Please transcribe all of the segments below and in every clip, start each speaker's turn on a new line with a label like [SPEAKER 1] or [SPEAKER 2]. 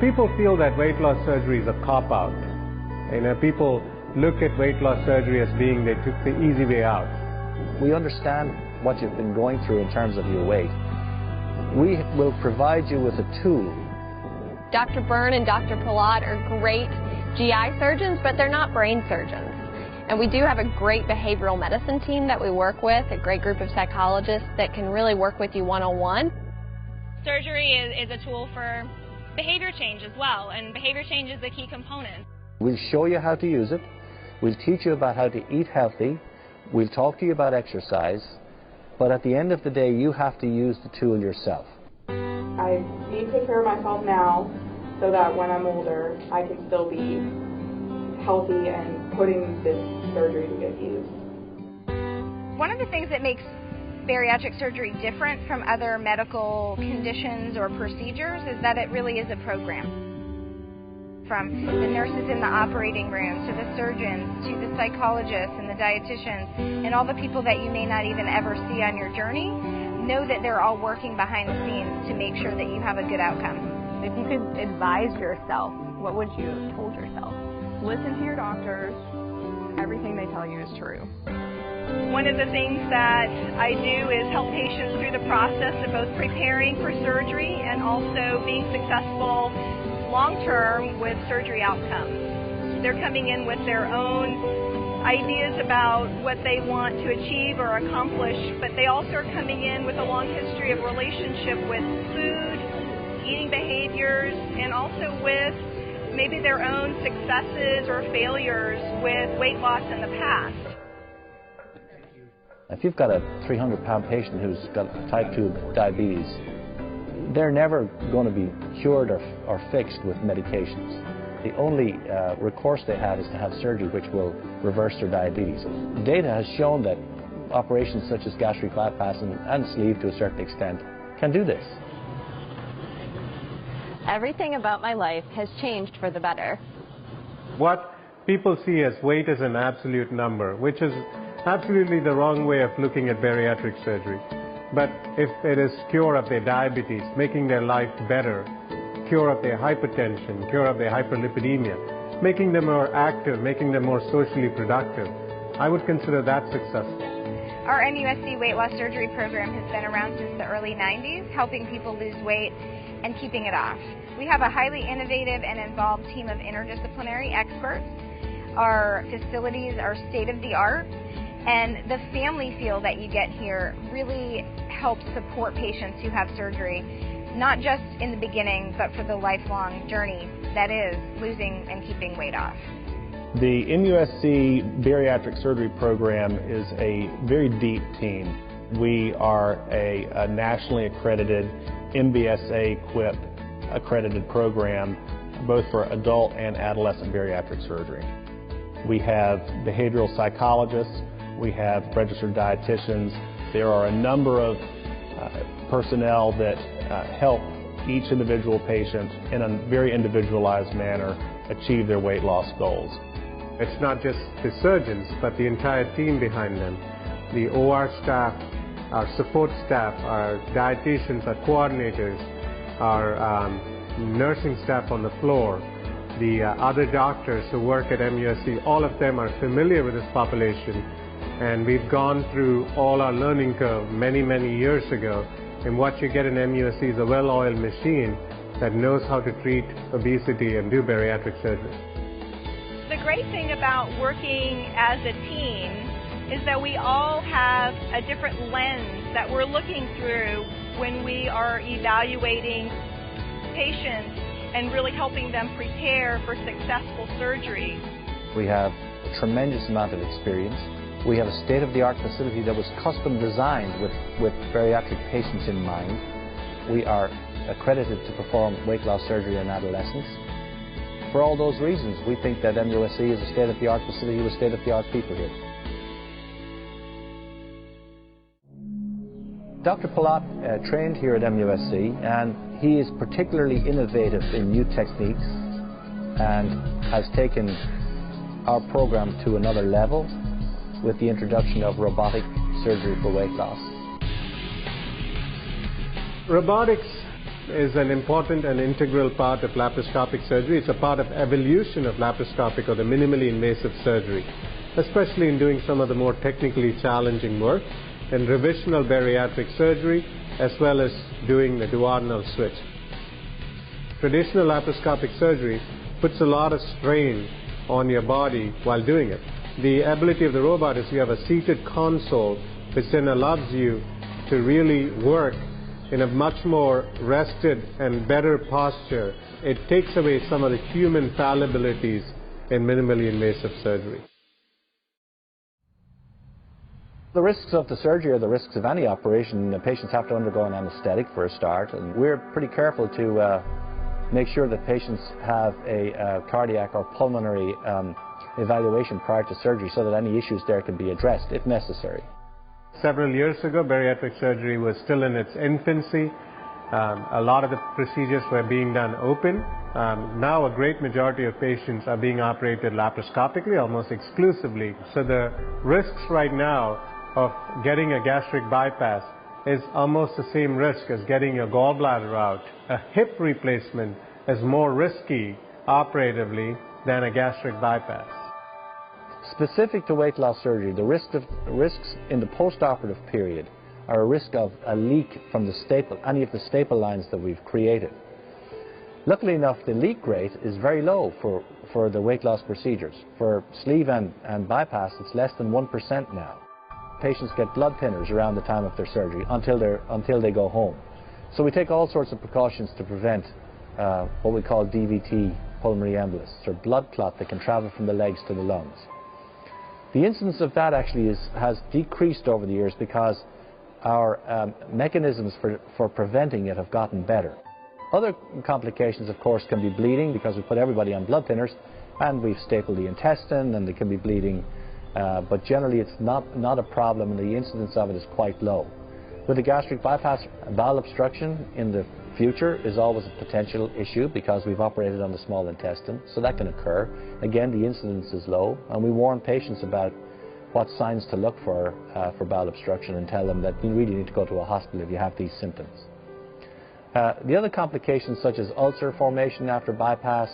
[SPEAKER 1] People feel that weight loss surgery is a cop-out. People look at weight loss surgery as being they took the easy way out.
[SPEAKER 2] We understand what you've been going through in terms of your weight. We will provide you with a tool.
[SPEAKER 3] Dr. Byrne and Dr. Palat are great GI surgeons, but they're not brain surgeons. And we do have a great behavioral medicine team that we work with, a great group of psychologists that can really work with you one-on-one.
[SPEAKER 4] Surgery is a tool for behavior change as well, and behavior change is a key component.
[SPEAKER 2] We'll show you how to use it. We'll teach you about how to eat healthy. We'll talk to you about exercise. But at the end of the day, you have to use the tool yourself.
[SPEAKER 5] I need to take care of myself now so that when I'm older, I can still be healthy and putting this surgery to good use.
[SPEAKER 6] One of the things that makes bariatric surgery different from other medical conditions or procedures is that it really is a program. From the nurses in the operating room to the surgeons to the psychologists and the dietitians and all the people that you may not even ever see on your journey, know that they're all working behind the scenes to make sure that you have a good outcome.
[SPEAKER 7] If you could advise yourself, what would you have told yourself? Listen to your doctors. Everything they tell you is true.
[SPEAKER 4] One of the things that I do is help patients through the process of both preparing for surgery and also being successful long-term with surgery outcomes. They're coming in with their own ideas about what they want to achieve or accomplish, but they also are coming in with a long history of relationship with food, eating behaviors, and also with maybe their own successes or failures with weight loss in the past.
[SPEAKER 2] If you've got a 300-pound patient who's got type 2 diabetes, they're never going to be cured or fixed with medications. The only recourse they have is to have surgery which will reverse their diabetes. Data has shown that operations such as gastric bypass and sleeve to a certain extent can do this.
[SPEAKER 3] Everything about my life has changed for the better.
[SPEAKER 1] What people see as weight as an absolute number, which is absolutely the wrong way of looking at bariatric surgery. But if it is cure of their diabetes, making their life better, cure of their hypertension, cure of their hyperlipidemia, making them more active, making them more socially productive, I would consider that successful.
[SPEAKER 6] Our MUSC weight loss surgery program has been around since the early 90s, helping people lose weight and keeping it off. We have a highly innovative and involved team of interdisciplinary experts. Our facilities are state-of-the-art, and the family feel that you get here really helps support patients who have surgery, not just in the beginning, but for the lifelong journey that is losing and keeping weight off.
[SPEAKER 8] The MUSC Bariatric Surgery Program is a very deep team. We are a nationally accredited, MBSA-equipped accredited program, both for adult and adolescent bariatric surgery. We have behavioral psychologists, we have registered dietitians. There are a number of personnel that help each individual patient in a very individualized manner achieve their weight loss goals.
[SPEAKER 1] It's not just the surgeons, but the entire team behind them. The OR staff, our support staff, our dietitians, our coordinators, our nursing staff on the floor, the other doctors who work at MUSC, all of them are familiar with this population, and we've gone through all our learning curve many, many years ago. And what you get in MUSC is a well-oiled machine that knows how to treat obesity and do bariatric surgery.
[SPEAKER 4] The great thing about working as a team is that we all have a different lens that we're looking through when we are evaluating patients and really helping them prepare for successful surgery.
[SPEAKER 2] We have a tremendous amount of experience. We have a state-of-the-art facility that was custom designed with bariatric patients in mind. We are accredited to perform weight loss surgery in adolescents. For all those reasons, we think that MUSC is a state-of-the-art facility with state-of-the-art people here. Dr. Palat trained here at MUSC, and he is particularly innovative in new techniques and has taken our program to another level with the introduction of robotic surgery for weight loss.
[SPEAKER 1] Robotics is an important and integral part of laparoscopic surgery. It's a part of evolution of laparoscopic or the minimally invasive surgery, especially in doing some of the more technically challenging work in revisional bariatric surgery, as well as doing the duodenal switch. Traditional laparoscopic surgery puts a lot of strain on your body while doing it. The ability of the robot is you have a seated console, which then allows you to really work in a much more rested and better posture. It takes away some of the human fallibilities in minimally invasive surgery.
[SPEAKER 2] The risks of the surgery or the risks of any operation, the patients have to undergo an anesthetic for a start, and we're pretty careful to make sure that patients have a cardiac or pulmonary evaluation prior to surgery so that any issues there can be addressed if necessary.
[SPEAKER 1] Several years ago, bariatric surgery was still in its infancy. A lot of the procedures were being done open. Now a great majority of patients are being operated laparoscopically, almost exclusively. So the risks right now of getting a gastric bypass is almost the same risk as getting your gallbladder out. A hip replacement is more risky operatively than a gastric bypass.
[SPEAKER 2] Specific to weight loss surgery, the risks in the post-operative period are a risk of a leak from the any of the staple lines that we've created. Luckily enough, the leak rate is very low for the weight loss procedures. For sleeve and bypass, it's less than 1% now. Patients get blood thinners around the time of their surgery until they go home. So we take all sorts of precautions to prevent what we call DVT pulmonary embolus, or blood clot that can travel from the legs to the lungs. The incidence of that actually has decreased over the years because our mechanisms for preventing it have gotten better. Other complications, of course, can be bleeding because we put everybody on blood thinners and we've stapled the intestine and they can be bleeding, but generally it's not a problem and the incidence of it is quite low. With the gastric bypass, bowel obstruction in the future is always a potential issue because we've operated on the small intestine, so that can occur. Again, the incidence is low, and we warn patients about what signs to look for bowel obstruction and tell them that you really need to go to a hospital if you have these symptoms. The other complications such as ulcer formation after bypass,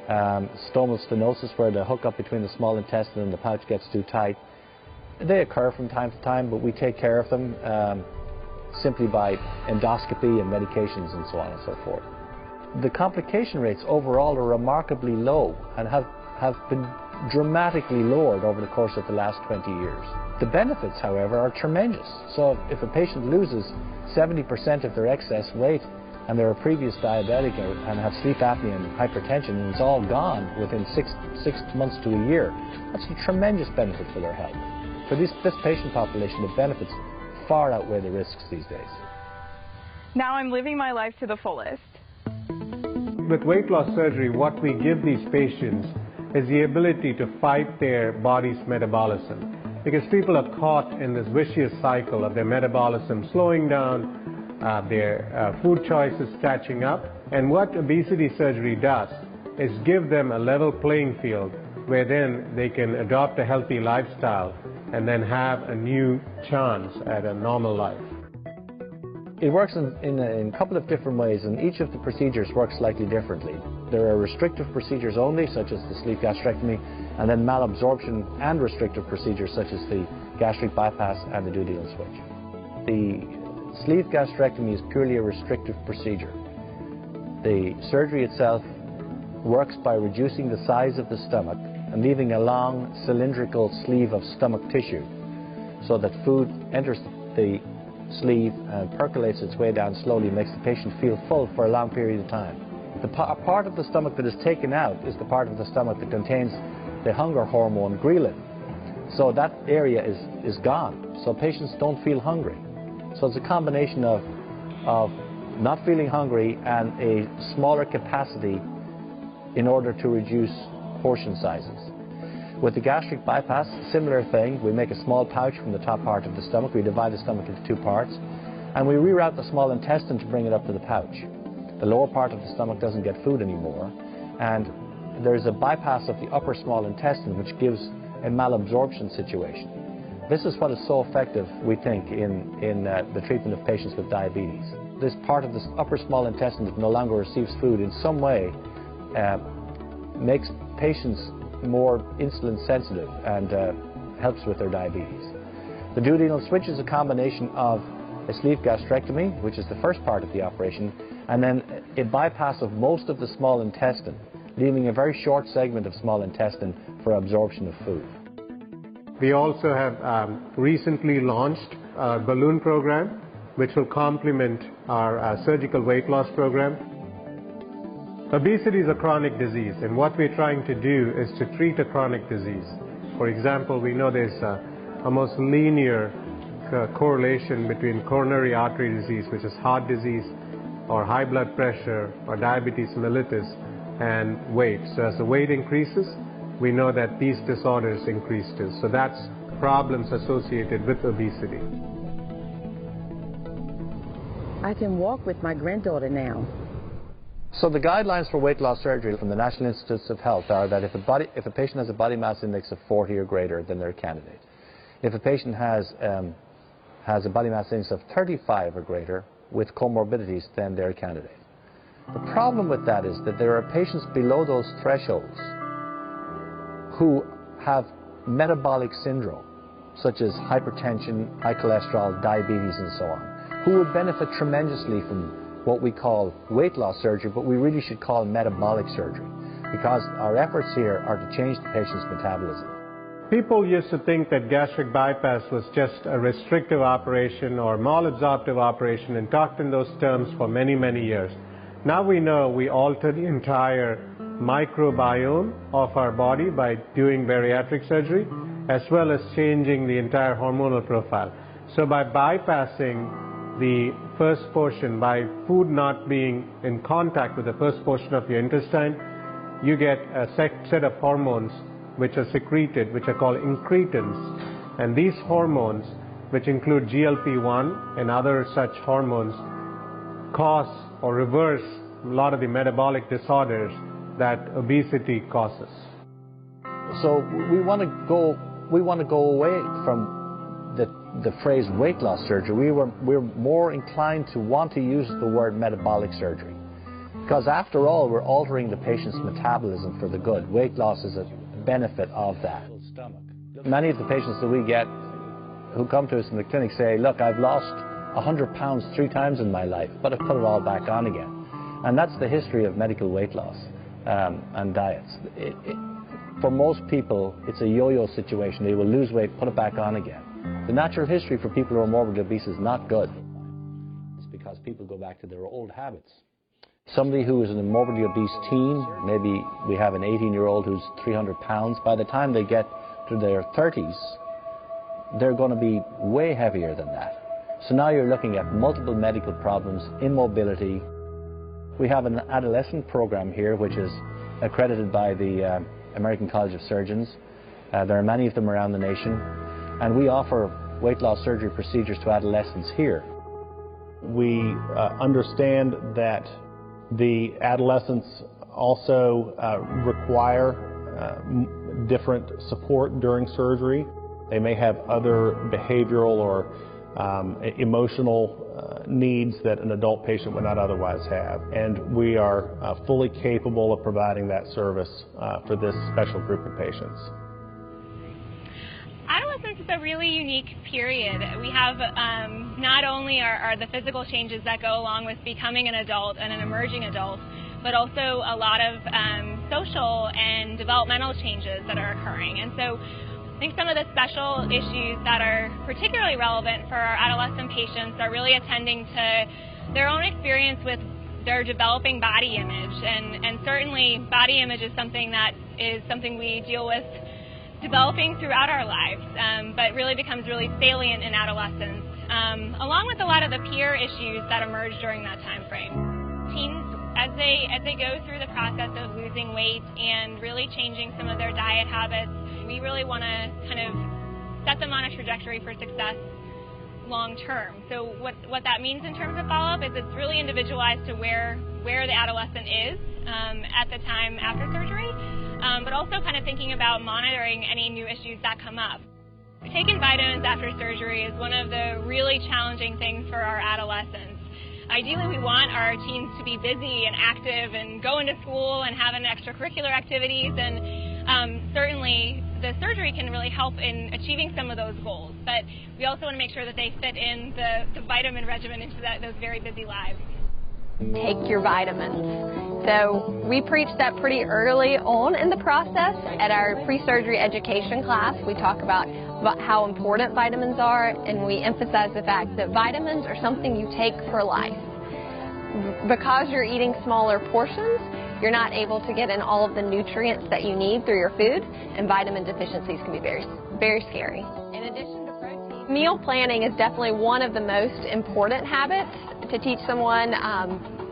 [SPEAKER 2] stomal stenosis where the hookup between the small intestine and the pouch gets too tight, they occur from time to time, but we take care of them simply by endoscopy and medications and so on and so forth. The complication rates overall are remarkably low and have been dramatically lowered over the course of the last 20 years. The benefits, however, are tremendous. So if a patient loses 70% of their excess weight and they're a previous diabetic and have sleep apnea and hypertension and it's all gone within six months to a year, that's a tremendous benefit for their health. For this patient population, the benefits far outweigh the risks these days.
[SPEAKER 7] Now I'm living my life to the fullest.
[SPEAKER 1] With weight loss surgery, what we give these patients is the ability to fight their body's metabolism. Because people are caught in this vicious cycle of their metabolism slowing down, their food choices catching up. And what obesity surgery does is give them a level playing field where then they can adopt a healthy lifestyle and then have a new chance at a normal life.
[SPEAKER 2] It works in a couple of different ways, and each of the procedures works slightly differently. There are restrictive procedures only, such as the sleeve gastrectomy, and then malabsorption and restrictive procedures, such as the gastric bypass and the duodenal switch. The sleeve gastrectomy is purely a restrictive procedure. The surgery itself works by reducing the size of the stomach and leaving a long cylindrical sleeve of stomach tissue so that food enters the sleeve and percolates its way down slowly and makes the patient feel full for a long period of time. The part of the stomach that is taken out is the part of the stomach that contains the hunger hormone ghrelin. So that area is gone, so patients don't feel hungry. So it's a combination of not feeling hungry and a smaller capacity in order to reduce portion sizes. With the gastric bypass, similar thing. We make a small pouch from the top part of the stomach. We divide the stomach into two parts, and we reroute the small intestine to bring it up to the pouch. The lower part of the stomach doesn't get food anymore, and there's a bypass of the upper small intestine, which gives a malabsorption situation. This is what is so effective, we think, in the treatment of patients with diabetes. This part of the upper small intestine that no longer receives food in some way makes patients more insulin sensitive and helps with their diabetes. The duodenal switch is a combination of a sleeve gastrectomy, which is the first part of the operation, and then a bypass of most of the small intestine, leaving a very short segment of small intestine for absorption of food.
[SPEAKER 1] We also have recently launched a balloon program, which will complement our surgical weight loss program. Obesity is a chronic disease, and what we're trying to do is to treat a chronic disease. For example, we know there's almost linear correlation between coronary artery disease, which is heart disease, or high blood pressure, or diabetes mellitus, and weight. So as the weight increases, we know that these disorders increase too. So that's problems associated with obesity.
[SPEAKER 9] I can walk with my granddaughter now.
[SPEAKER 2] So the guidelines for weight loss surgery from the National Institutes of Health are that if a patient has a body mass index of 40 or greater, then they're a candidate. If a patient has a body mass index of 35 or greater with comorbidities, then they're a candidate. The problem with that is that there are patients below those thresholds who have metabolic syndrome, such as hypertension, high cholesterol, diabetes, and so on, who would benefit tremendously from what we call weight loss surgery, but we really should call metabolic surgery, because our efforts here are to change the patient's metabolism.
[SPEAKER 1] People used to think that gastric bypass was just a restrictive operation or malabsorptive operation, and talked in those terms for many, many years. Now we know we alter the entire microbiome of our body by doing bariatric surgery, as well as changing the entire hormonal profile. So by bypassing the first portion, by food not being in contact with the first portion of your intestine, you get a set of hormones which are secreted, which are called incretins. And these hormones, which include GLP-1 and other such hormones, cause or reverse a lot of the metabolic disorders that obesity causes.
[SPEAKER 2] So we want to go away from the phrase weight loss surgery. We're more inclined to want to use the word metabolic surgery, because after all, we're altering the patient's metabolism for the good. Weight loss is a benefit of that. Many of the patients that we get who come to us in the clinic say, look, I've lost 100 pounds 3 times in my life, but I've put it all back on again. And that's the history of medical weight loss and diets. For most people, it's a yo-yo situation. They will lose weight, put it back on again. The natural history for people who are morbidly obese is not good. It's because people go back to their old habits. Somebody who is a morbidly obese teen, maybe we have an 18-year-old who's 300 pounds, by the time they get to their 30s, they're going to be way heavier than that. So now you're looking at multiple medical problems, immobility. We have an adolescent program here, which is accredited by the American College of Surgeons. There are many of them around the nation. And we offer weight loss surgery procedures to adolescents here.
[SPEAKER 8] We understand that the adolescents also require different support during surgery. They may have other behavioral or emotional needs that an adult patient would not otherwise have. And we are fully capable of providing that service for this special group of patients.
[SPEAKER 3] Adolescence is a really unique period. We have not only are the physical changes that go along with becoming an adult and an emerging adult, but also a lot of social and developmental changes that are occurring. And so I think some of the special issues that are particularly relevant for our adolescent patients are really attending to their own experience with their developing body image. And certainly body image is something we deal with developing throughout our lives, but really becomes really salient in adolescence, along with a lot of the peer issues that emerge during that time frame. Teens, as they go through the process of losing weight and really changing some of their diet habits, we really want to kind of set them on a trajectory for success long term. So what that means in terms of follow-up is it's really individualized to where the adolescent is at the time after surgery, but also kind of thinking about monitoring any new issues that come up.
[SPEAKER 10] Taking vitamins after surgery is one of the really challenging things for our adolescents. Ideally, we want our teens to be busy and active and going to school and having extracurricular activities, and certainly the surgery can really help in achieving some of those goals. But we also want to make sure that they fit in the vitamin regimen into those very busy lives.
[SPEAKER 3] Take your vitamins. So we preach that pretty early on in the process. At our pre-surgery education class, we talk about how important vitamins are, and we emphasize the fact that vitamins are something you take for life. Because you're eating smaller portions, you're not able to get in all of the nutrients that you need through your food, and vitamin deficiencies can be very, very scary. In addition to protein, meal planning is definitely one of the most important habits to teach someone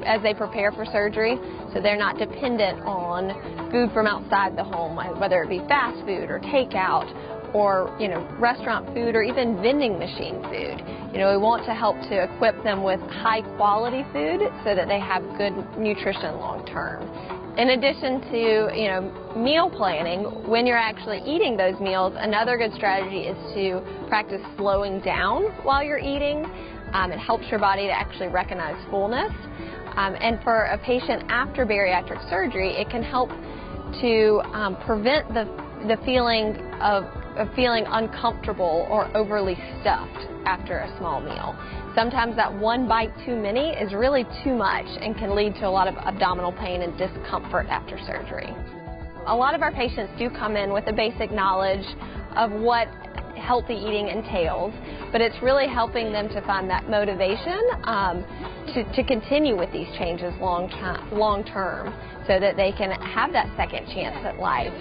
[SPEAKER 3] as they prepare for surgery, so they're not dependent on food from outside the home, whether it be fast food or takeout, or restaurant food, or even vending machine food. We want to help to equip them with high quality food so that they have good nutrition long term. In addition to meal planning, when you're actually eating those meals, another good strategy is to practice slowing down while you're eating. It helps your body to actually recognize fullness. And for a patient after bariatric surgery, it can help to prevent the feeling of feeling uncomfortable or overly stuffed after a small meal. Sometimes that one bite too many is really too much and can lead to a lot of abdominal pain and discomfort after surgery. A lot of our patients do come in with a basic knowledge of what healthy eating entails, but it's really helping them to find that motivation to continue with these changes long term so that they can have that second chance at life.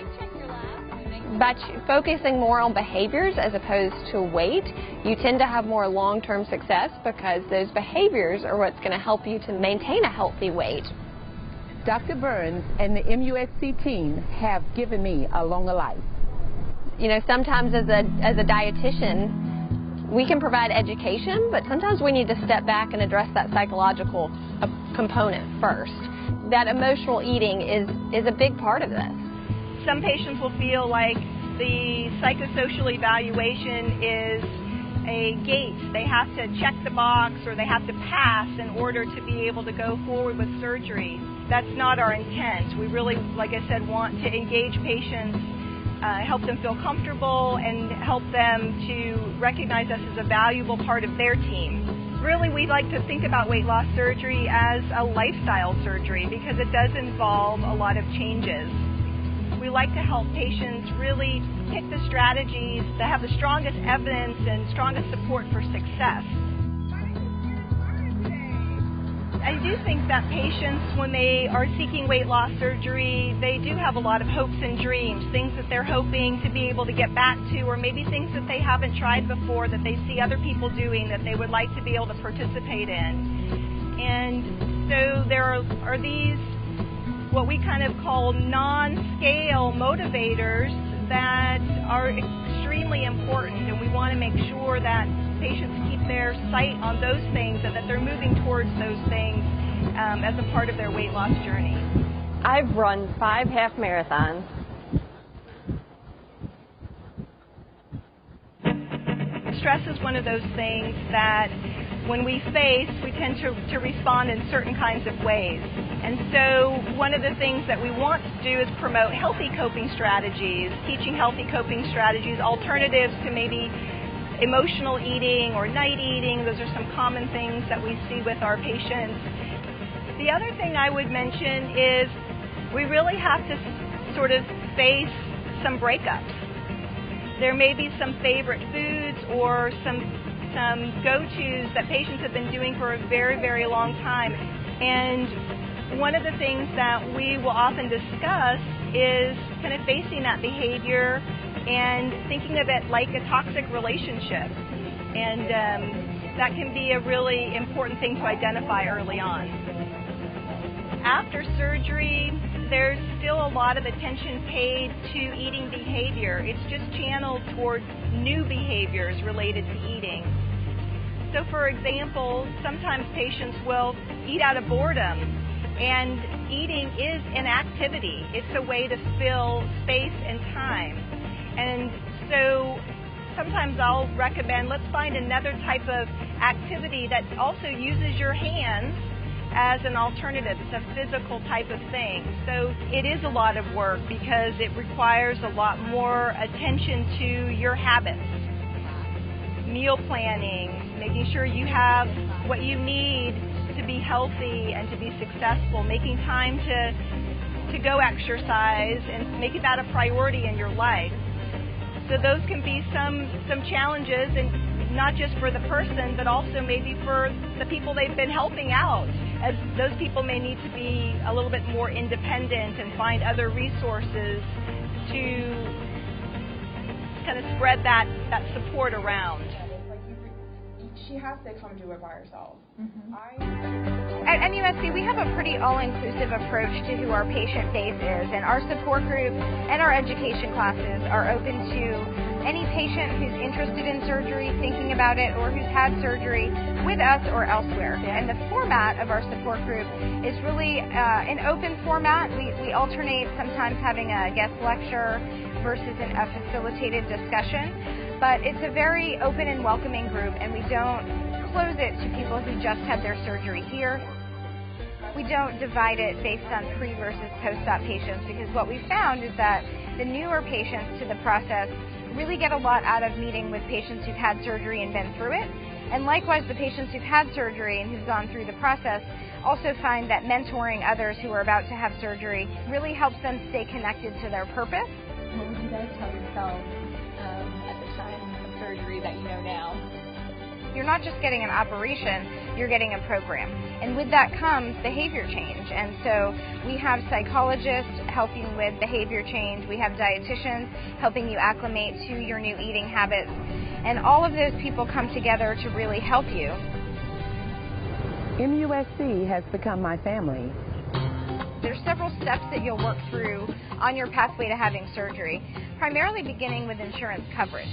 [SPEAKER 3] By focusing more on behaviors as opposed to weight, you tend to have more long-term success because those behaviors are what's going to help you to maintain a healthy weight.
[SPEAKER 9] Dr. Burns and the MUSC team have given me a longer life.
[SPEAKER 3] Sometimes as a dietitian, we can provide education, but sometimes we need to step back and address that psychological component first. That emotional eating is a big part of this.
[SPEAKER 4] Some patients will feel like the psychosocial evaluation is a gate. They have to check the box or they have to pass in order to be able to go forward with surgery. That's not our intent. We really, like I said, want to engage patients, help them feel comfortable, and help them to recognize us as a valuable part of their team. Really, we like to think about weight loss surgery as a lifestyle surgery because it does involve a lot of changes. We like to help patients really pick the strategies that have the strongest evidence and strongest support for success. I do think that patients, when they are seeking weight loss surgery, they do have a lot of hopes and dreams, things that they're hoping to be able to get back to, or maybe things that they haven't tried before that they see other people doing that they would like to be able to participate in. And so there are these what we kind of call non-scale motivators that are extremely important, and we want to make sure that patients keep their sight on those things and that they're moving towards those things as a part of their weight loss journey.
[SPEAKER 11] I've run 5 half marathons.
[SPEAKER 4] Stress is one of those things that when we face, we tend to respond in certain kinds of ways. And so one of the things that we want to do is promote healthy coping strategies, teaching healthy coping strategies, alternatives to maybe emotional eating or night eating. Those are some common things that we see with our patients. The other thing I would mention is we really have to sort of face some breakups. There may be some favorite foods or some go-tos that patients have been doing for a very, very long time. And one of the things that we will often discuss is kind of facing that behavior and thinking of it like a toxic relationship. And that can be a really important thing to identify early on. After surgery, there's still a lot of attention paid to eating behavior. It's just channeled towards new behaviors related to eating. So for example, sometimes patients will eat out of boredom, and eating is an activity. It's a way to fill space and time. And so sometimes I'll recommend, let's find another type of activity that also uses your hands as an alternative. It's a physical type of thing. So it is a lot of work because it requires a lot more attention to your habits. Meal planning, making sure you have what you need to be healthy and to be successful, making time to go exercise and making that a priority in your life. So those can be some challenges, and not just for the person, but also maybe for the people they've been helping out, as those people may need to be a little bit more independent and find other resources to kind of spread that support around.
[SPEAKER 5] She has to come do it by herself.
[SPEAKER 6] At MUSC, we have a pretty all-inclusive approach to who our patient base is, and our support group and our education classes are open to any patient who's interested in surgery, thinking about it, or who's had surgery with us or elsewhere. And the format of our support group is really an open format. We alternate sometimes having a guest lecture versus a facilitated discussion. But it's a very open and welcoming group, and we don't close it to people who just had their surgery here. We don't divide it based on pre versus post-op patients, because what we found is that the newer patients to the process really get a lot out of meeting with patients who've had surgery and been through it. And likewise, the patients who've had surgery and who've gone through the process also find that mentoring others who are about to have surgery really helps them stay connected to their purpose.
[SPEAKER 3] What would you guys tell yourselves at the time of surgery that you know now?
[SPEAKER 6] You're not just getting an operation, you're getting a program. And with that comes behavior change. And so we have psychologists helping with behavior change. We have dietitians helping you acclimate to your new eating habits. And all of those people come together to really help you.
[SPEAKER 9] MUSC has become my family.
[SPEAKER 6] There's several steps that you'll work through on your pathway to having surgery, primarily beginning with insurance coverage.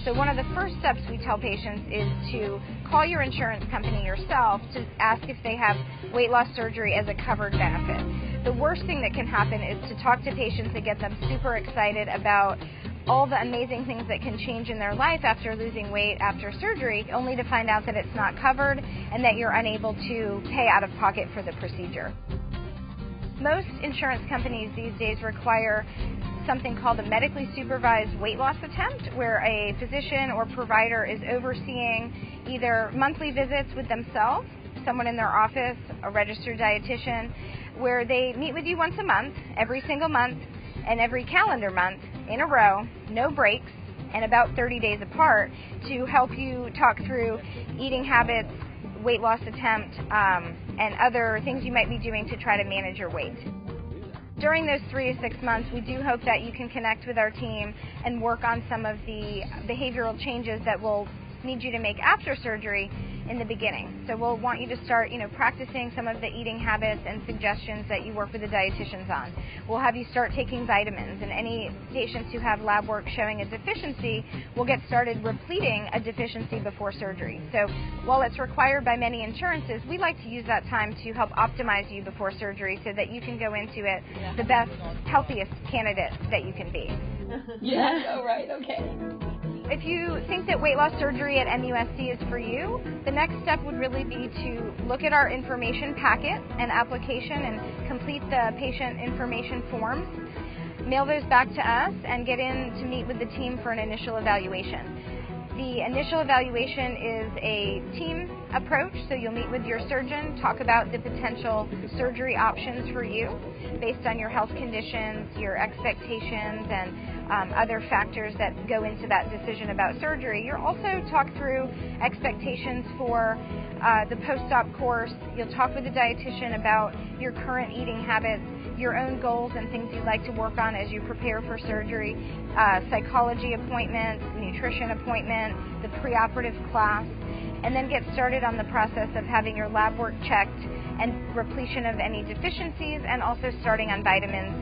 [SPEAKER 6] So one of the first steps we tell patients is to call your insurance company yourself to ask if they have weight loss surgery as a covered benefit. The worst thing that can happen is to talk to patients and get them super excited about all the amazing things that can change in their life after losing weight after surgery, only to find out that it's not covered and that you're unable to pay out of pocket for the procedure. Most insurance companies these days require something called a medically supervised weight loss attempt, where a physician or provider is overseeing either monthly visits with themselves, someone in their office, a registered dietitian, where they meet with you once a month, every single month, and every calendar month in a row, no breaks, and about 30 days apart, to help you talk through eating habits, weight loss attempt, and other things you might be doing to try to manage your weight. During those 3 to 6 months, we do hope that you can connect with our team and work on some of the behavioral changes that we'll need you to make after surgery in the beginning. So we'll want you to start, practicing some of the eating habits and suggestions that you work with the dietitians on. We'll have you start taking vitamins, and any patients who have lab work showing a deficiency will get started repleting a deficiency before surgery. So while it's required by many insurances, we like to use that time to help optimize you before surgery so that you can go into it the best, healthiest candidate that you can be.
[SPEAKER 3] Yeah, oh, right, okay.
[SPEAKER 6] If you think that weight loss surgery at MUSC is for you, the next step would really be to look at our information packet and application and complete the patient information forms, mail those back to us, and get in to meet with the team for an initial evaluation. The initial evaluation is a team approach, so you'll meet with your surgeon, talk about the potential surgery options for you based on your health conditions, your expectations, and other factors that go into that decision about surgery. You'll also talk through expectations for the post-op course. You'll talk with the dietitian about your current eating habits, your own goals and things you'd like to work on as you prepare for surgery, psychology appointment, nutrition appointment, the preoperative class, and then get started on the process of having your lab work checked and repletion of any deficiencies, and also starting on vitamins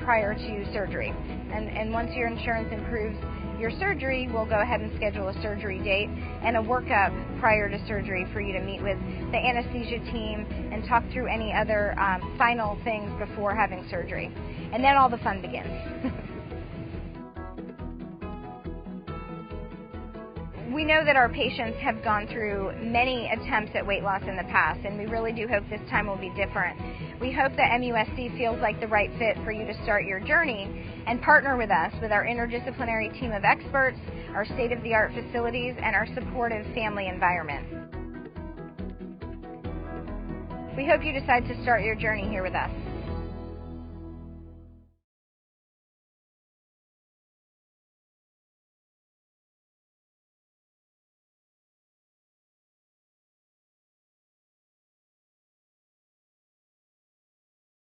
[SPEAKER 6] prior to surgery. And once your insurance improves your surgery, we'll go ahead and schedule a surgery date and a workup prior to surgery for you to meet with the anesthesia team and talk through any other final things before having surgery. And then all the fun begins. We know that our patients have gone through many attempts at weight loss in the past, and we really do hope this time will be different. We hope that MUSC feels like the right fit for you to start your journey and partner with us with our interdisciplinary team of experts, our state-of-the-art facilities, and our supportive family environment. We hope you decide to start your journey here with us.